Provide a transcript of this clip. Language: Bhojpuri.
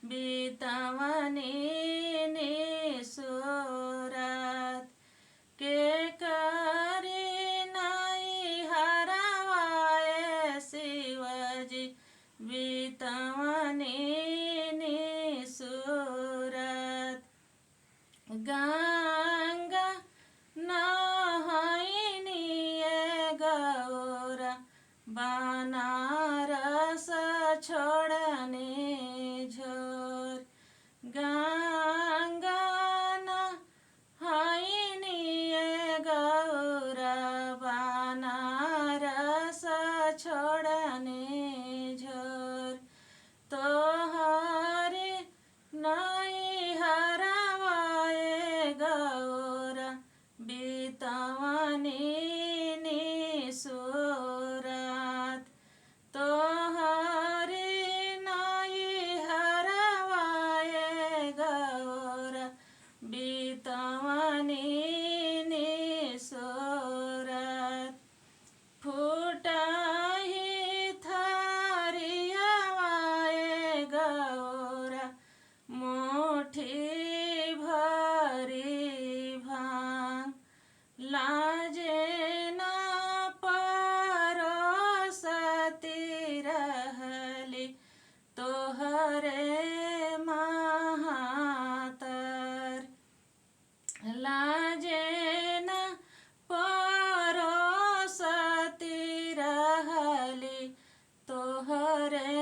बीतवनी निसुरत के करी नहीं हरवाए शिवजी बीतवनी निसुरत गंगा नहाइनिए गौरा बनारस छोड़ने झोर गंगा नहाइनिए गौरा बनारस छोड़ने झोर तोहरे नहीं हरवाए गौरा बीतवनी निसुरत तोहरे नहीं हरवाए गौरा बीतवनी निसुरत फूटहि थरियावाए गौरा मुट्ठी भरी भांग लाजे न परोसती रहली तोहरे महातर लाजे न परोसती रहली तोहरे